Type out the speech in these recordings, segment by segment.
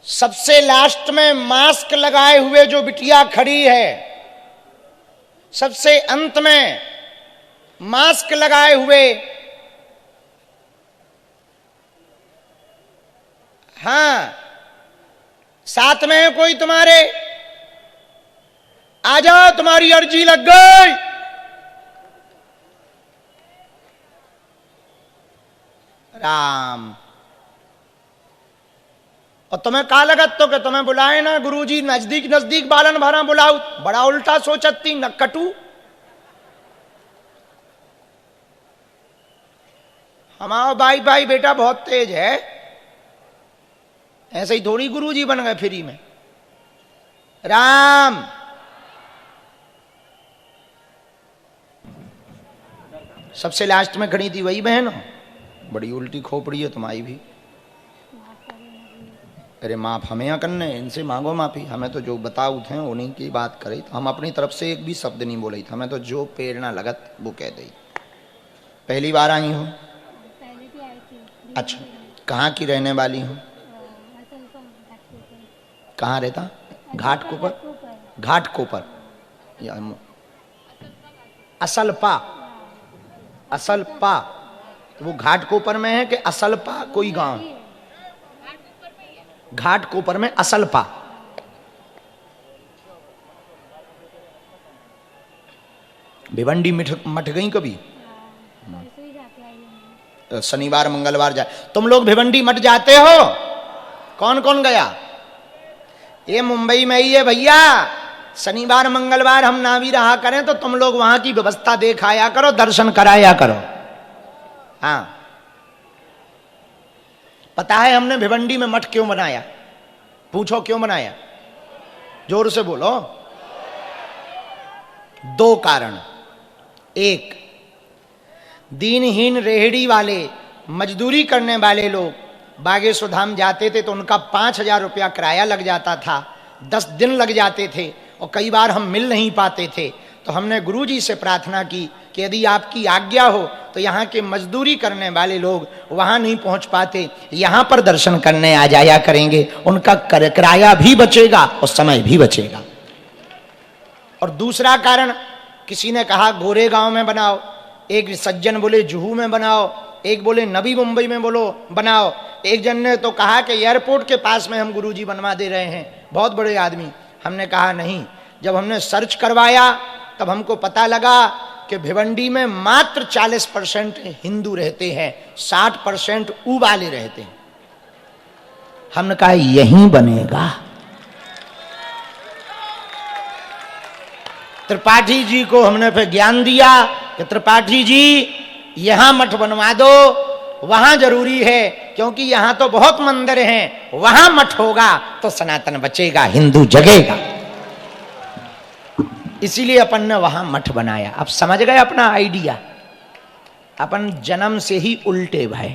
सबसे लास्ट में मास्क लगाए हुए जो बिटिया खड़ी है, सबसे अंत में मास्क लगाए हुए, हां, साथ में है कोई तुम्हारे? आ जाओ, तुम्हारी अर्जी लग गई। राम। और तुम्हें का लगत तो कि तुम्हें बुलाए ना गुरुजी, नजदीक नजदीक बालन भरा बुलाऊ? बड़ा उल्टा सोचती नक्कटू। हमारा भाई भाई बेटा बहुत तेज है, ऐसे ही थोड़ी गुरुजी बन गए फ्री में। राम। सबसे लास्ट में खड़ी थी वही बहन हो? बड़ी उल्टी खोपड़ी है तुम्हारी भी। अरे माफ हमें यहाँ करने, इनसे मांगो माफी। हमें तो जो बताऊ थे उन्हीं की बात करे, तो हम अपनी तरफ से एक भी शब्द नहीं बोले थे। हमें तो जो प्रेरणा लगत वो कह दी। पहली बार आई हो? पहले भी आई थी। अच्छा, कहाँ की रहने वाली हो? कहाँ रहता? घाटकोपर। घाटकोपर या असलपा? असलपा तो वो घाटकोपर में है कि असलपा कोई गांव? घाटकोपर में असलपा। भिवंडी मठ गई कभी? शनिवार मंगलवार जाए। तुम लोग भिवंडी मठ जाते हो? कौन कौन गया? ये मुंबई में ही है भैया। शनिवार मंगलवार हम ना भी रहा करें तो तुम लोग वहां की व्यवस्था देखाया करो, दर्शन कराया करो। हाँ, पता है हमने भिवंडी में मठ क्यों बनाया? पूछो क्यों बनाया? जोर से बोलो। दो कारण। एक, दीनहीन रेहड़ी वाले, मजदूरी करने वाले लोग बागेश्वर धाम जाते थे तो उनका 5,000 रुपया किराया लग जाता था, 10 दिन लग जाते थे और कई बार हम मिल नहीं पाते थे। तो हमने गुरुजी से प्रार्थना की कि यदि आपकी आज्ञा हो तो यहाँ के मजदूरी करने वाले लोग वहाँ नहीं पहुँच पाते, यहाँ पर दर्शन करने आ जाया करेंगे, उनका किराया भी बचेगा और समय भी बचेगा। और दूसरा कारण, किसी ने कहा गोरेगांव में बनाओ, एक सज्जन बोले जुहू में बनाओ, एक बोले नवी मुंबई में बोलो बनाओ, एक जन ने तो कहा कि एयरपोर्ट के पास में हम गुरुजी बनवा दे रहे हैं, बहुत बड़े आदमी। हमने कहा नहीं। जब हमने सर्च करवाया तब हमको पता लगा कि भिवंडी में मात्र 40% हिंदू रहते हैं, 60% ऊ वाले रहते हैं। हमने कहा यहीं बनेगा। त्रिपाठी जी को हमने फिर ज्ञान दिया कि त्रिपाठी जी यहां मठ बनवा दो, वहां जरूरी है क्योंकि यहां तो बहुत मंदिर हैं, वहां मठ होगा तो सनातन बचेगा, हिंदू जगेगा। इसीलिए अपन ने वहां मठ बनाया। अब समझ गए अपना आइडिया? अपन जन्म से ही उल्टे भाई,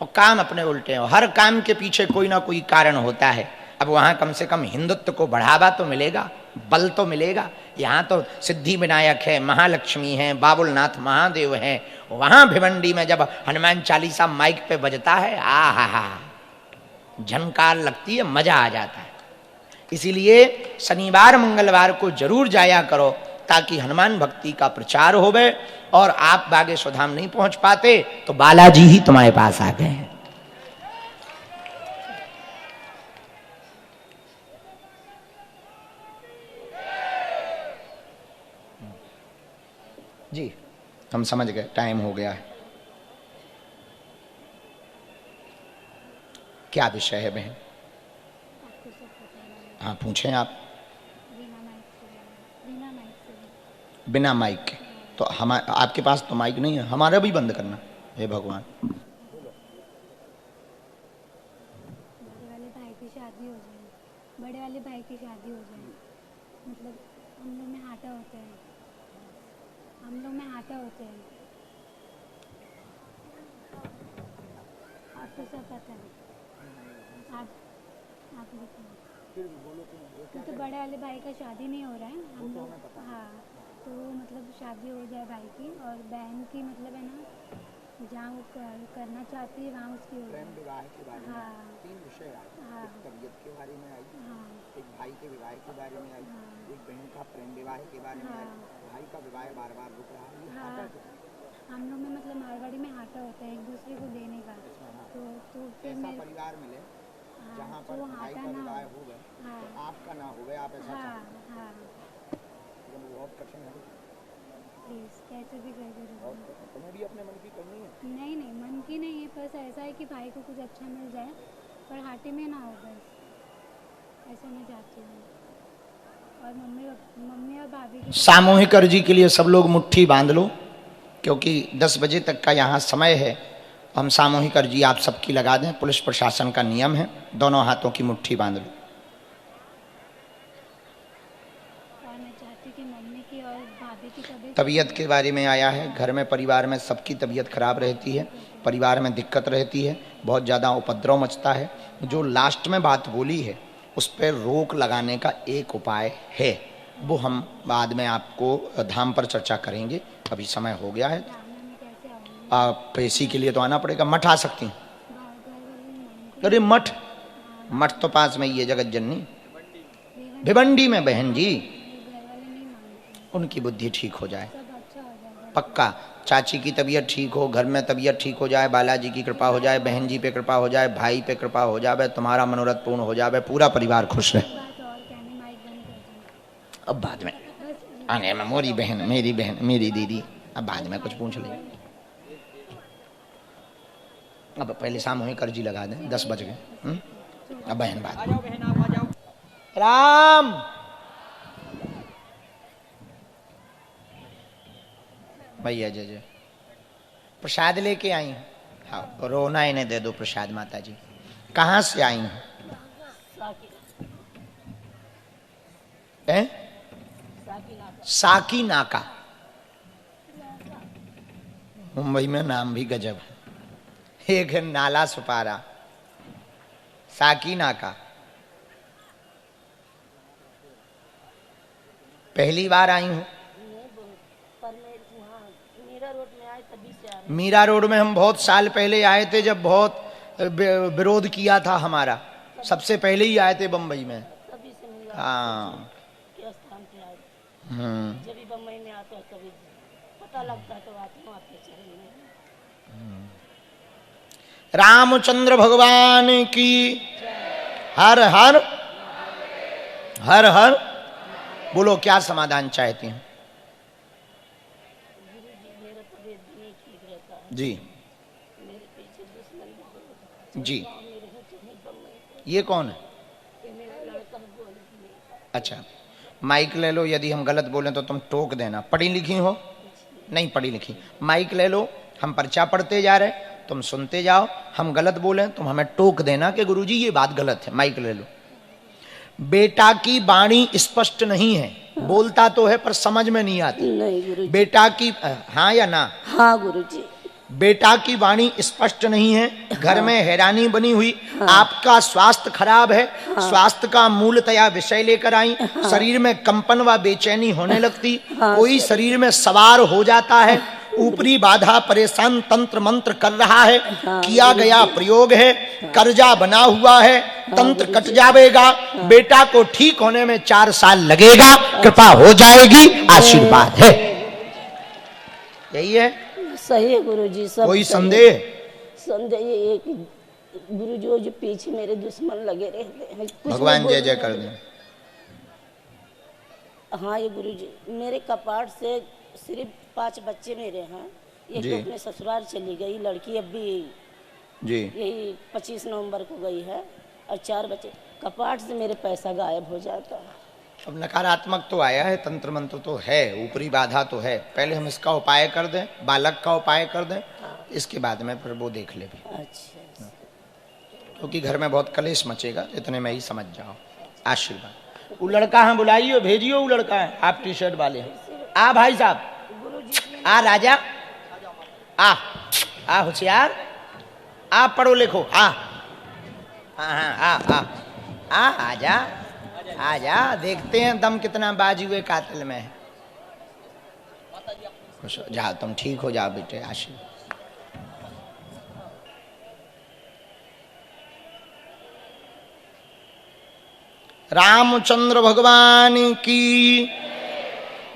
और काम अपने उल्टे हैं। हर काम के पीछे कोई ना कोई कारण होता है। अब वहां कम से कम हिंदुत्व को बढ़ावा तो मिलेगा, बल तो मिलेगा। यहाँ तो सिद्धि विनायक है, महालक्ष्मी है, बाबुलनाथ महादेव है। वहां भिवंडी में जब हनुमान चालीसा माइक पे बजता है, आ हा, झनकार लगती है, मजा आ जाता है। इसीलिए शनिवार मंगलवार को जरूर जाया करो ताकि हनुमान भक्ति का प्रचार होवे। और आप बागेश्वर धाम नहीं पहुंच पाते तो बालाजी ही तुम्हारे पास आ गए हैं। जी, हम समझ गए, टाइम हो गया है। क्या विषय है बहन? हाँ पूछें आप। बिना माइक के? तो हम आपके पास तो माइक नहीं है, हमारा भी बंद करना। हे भगवान। बड़े वाले भाई की शादी हो जाए, मतलब हम लोग में हाथा होते हैं, हम लोग में हाथा होते हैं। आपको सब पता है। आप तो बड़े वाले भाई का शादी नहीं हो रहा है हम लोग। हाँ, तो मतलब शादी हो जाए भाई की, और बहन की मतलब है ना, जहाँ वो करना चाहती है वहाँ उसकी हो जाए। हाँ, के बारे में आई, हाँ एक भाई के विवाह के बारे में आई, हाँ एक बहन का प्रेम विवाह के बारे में आई, हाँ भाई का विवाह बार बार रुक रहा है, ये हाँ। हाटा क्यों? हम लोग में मतलब मारवाड़ी में हाटा होता है एक दूसरे को देने का, तो फिर ऐसा मैं परिवार मिले हाँ जहाँ पर जो भाई हाटा का ना विवाह हो। हो गए हाँ तो आपका ना हो गए, आप ऐसा हाँ चाहते हाँ हैं, लेकिन वो बहुत कठिन है, प्लीज़ कैसे भी करके दो। बहुत कठिन। तुम्हें भी अपने मन की करनी है। नहीं नहीं मन की नहीं है, बस ऐसा है कि भाई को कुछ अच्छा मिल जाए पर हाटे में ना हो, बस ऐसा मैं चाहती हूँ। और मम्मी और भाभी की सामूहिक अर्जी के लिए सब लोग मुट्ठी बांध लो, क्योंकि 10 बजे तक का यहाँ समय है। हम सामूहिक अर्जी आप सबकी लगा दें, पुलिस प्रशासन का नियम है, दोनों हाथों की मुट्ठी बांध लो। और मैं चाहती कि मम्मी की और भाभी की तबीयत के बारे में आया है, घर में परिवार में सबकी तबीयत खराब रहती है, परिवार में दिक्कत रहती है, बहुत ज़्यादा उपद्रव मचता है। जो लास्ट में बात बोली है उस पर रोक लगाने का एक उपाय है, वो हम बाद में आपको धाम पर चर्चा करेंगे, अभी समय हो गया है। धाम में कैसे आऊँगी? आप इसी के लिए तो आना पड़ेगा, मठ आ सकती हैं। घर वाले नहीं मानते। अरे मठ तो पास में ही है, जगत जननी भिवंडी में बहन जी, घर वाले नहीं मानते, उनकी बुद्धि ठीक हो जाए, सब अच्छा हो जाएगा। पक्का। चाची की तबीयत ठीक हो, घर में तबीयत ठीक हो जाए, बालाजी की कृपा हो जाए, बहन जी पे कृपा हो जाए, भाई पे कृपा हो जाए, तुम्हारा मनोरथ पूर्ण हो जाए, पूरा परिवार खुश रहे। एक बात और कहनी, माइक बंद कर दूँ अब बाद में बस। आने में मोरी बहन, मेरी बहन, मेरी दीदी, अब बाद में कुछ पूछ ले। अब पहले सामूहिक अर्जी लगा दें, 10 बज गए। अब बहन बात राम भैया जय जय। प्रसाद लेके आई हैं? हाँ, रोना इन्हें दे दो प्रसाद माता जी। कहाँ से आई हैं? साकी नाका, मुंबई में नाम भी गजब है, एक है नाला सुपारा, साकी नाका। पहली बार आई हूँ। मीरा रोड में हम बहुत साल पहले आए थे, जब बहुत विरोध किया था हमारा, सबसे पहले ही आए थे बम्बई में। हाँ जब भी बम्बई में आते हैं कभी पता लगता है तो आते हैं आपके चरण में। रामचंद्र भगवान की हर हर हर हर। बोलो क्या समाधान चाहती हैं? मेरा तबीयत भी नहीं ठीक रहता है, जी मेरे पीछे दुश्मन जी। मेरे हैं कहीं बम्बई ये कौन है? के मेरा लड़का बोले अच्छा, माइक ले लो, यदि हम गलत बोलें तो तुम टोक देना। पढ़ी लिखी हो? नहीं पढ़ी लिखी। माइक ले लो, हम पर्चा पढ़ते जा रहे, तुम सुनते जाओ, हम गलत बोलें तुम हमें टोक देना कि गुरुजी ये बात गलत है। माइक ले लो। बेटा की वाणी स्पष्ट नहीं है, बोलता तो है पर समझ में नहीं आती। नहीं गुरुजी। बेटा की हाँ या ना? हाँ गुरुजी। बेटा की वाणी स्पष्ट नहीं है, घर में हैरानी बनी हुई। आपका स्वास्थ्य खराब है, स्वास्थ्य का मूलतया विषय लेकर आई। शरीर में कंपन व बेचैनी होने लगती, कोई शरीर में सवार हो जाता है, ऊपरी बाधा परेशान तंत्र मंत्र कर रहा है, किया गया प्रयोग है, कर्जा बना हुआ है, तंत्र कट जाएगा, बेटा को ठीक होने में 4 साल लगेगा, कृपा हो जाएगी, आशीर्वाद है। यही है, सही है गुरुजी। सब कोई सही संदेह? संदेह ये है कि गुरुजी जो पीछे मेरे दुश्मन लगे रहते हैं, कुछ भगवान नहीं जय जय बोलते कर दें। हैं। हाँ ये गुरुजी, मेरे कपाट से सिर्फ 5 बच्चे मेरे हैं, एक जी। तो अपने ससुराल चली गई लड़की, अभी जी यही 25 नवंबर को गई है, और 4 बच्चे। कपाट से मेरे पैसा गायब हो जाता है। अब नकारात्मक तो आया है, तंत्र मंत्र तो है, ऊपरी बाधा तो है, पहले हम इसका उपाय कर दें, बालक का उपाय कर दें, इसके बाद में फिर वो देख ले भी, अच्छा क्योंकि घर में बहुत कलेश मचेगा, इतने में ही समझ जाओ। आशीर्वाद। वो लड़का है, बुलाइयो, भेजियो, वो लड़का है, आप टी शर्ट वाले हैं। आ भाई साहब, आ राजा, आ होशियार, आ पढ़ो लिखो, आ आजा आजा, देखते हैं दम कितना बाजुए कातिल में है। खुश हो जाओ, तुम ठीक हो जाओ बेटे, आशीर्वाद। रामचंद्र भगवान की,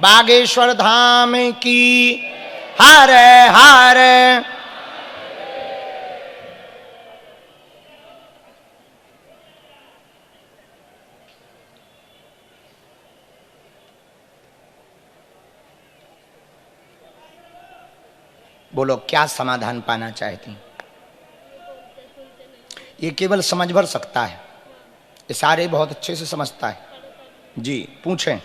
बागेश्वर धाम की। हर हर बोलो, क्या समाधान पाना चाहती? ये केवल समझ भर सकता है, इशारे बहुत अच्छे से समझता है। जी पूछें।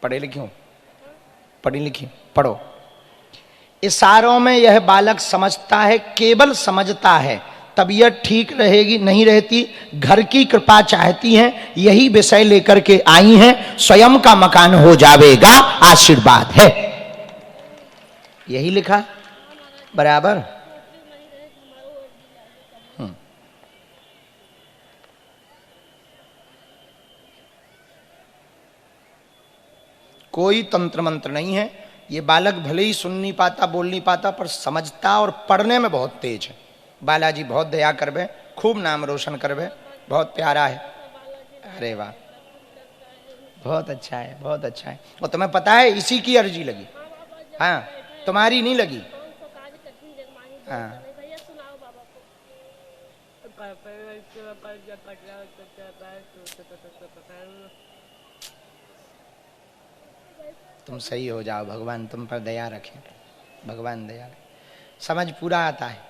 पढ़े लिखे हो? पढ़ी लिखी पढ़ो। इशारों में यह बालक समझता है, केवल समझता है। तबीयत ठीक रहेगी नहीं रहती, घर की कृपा चाहती हैं, यही विषय लेकर के आई हैं। स्वयं का मकान हो जावेगा, आशीर्वाद है। यही लिखा बराबर। कोई तंत्र मंत्र नहीं है। ये बालक भले ही सुन नहीं पाता, बोल नहीं पाता, पर समझता और पढ़ने में बहुत तेज है। बालाजी बहुत दया करबे, खूब नाम रोशन करबे, बहुत प्यारा है। अरे वाह, बहुत अच्छा है, बहुत अच्छा है। और तुम्हें पता है इसी की अर्जी लगी, हाँ, तुम्हारी नहीं लगी। हाँ तुम सही हो जाओ, भगवान तुम पर दया रखे, भगवान दया रखे। समझ पूरा आता है।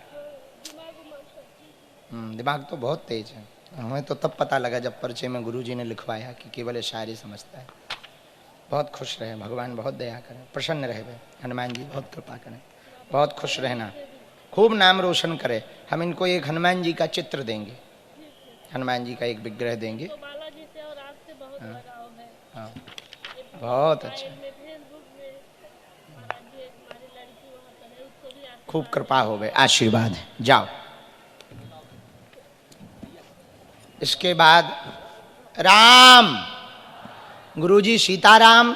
दिमाग तो बहुत तेज है। हमें तो तब पता लगा जब परिचय में गुरुजी ने लिखवाया कि केवल शायरी समझता है। बहुत खुश रहे, भगवान बहुत दया करें, प्रसन्न रहे, हनुमान जी बहुत कृपा करें, बहुत खुश रहना, खूब नाम रोशन करे। हम इनको एक हनुमान जी का चित्र देंगे, हनुमान जी का एक विग्रह देंगे। हाँ, हाँ, बहुत अच्छा, खूब कृपा हो गए, आशीर्वाद है। जाओ। इसके बाद राम, गुरुजी सीताराम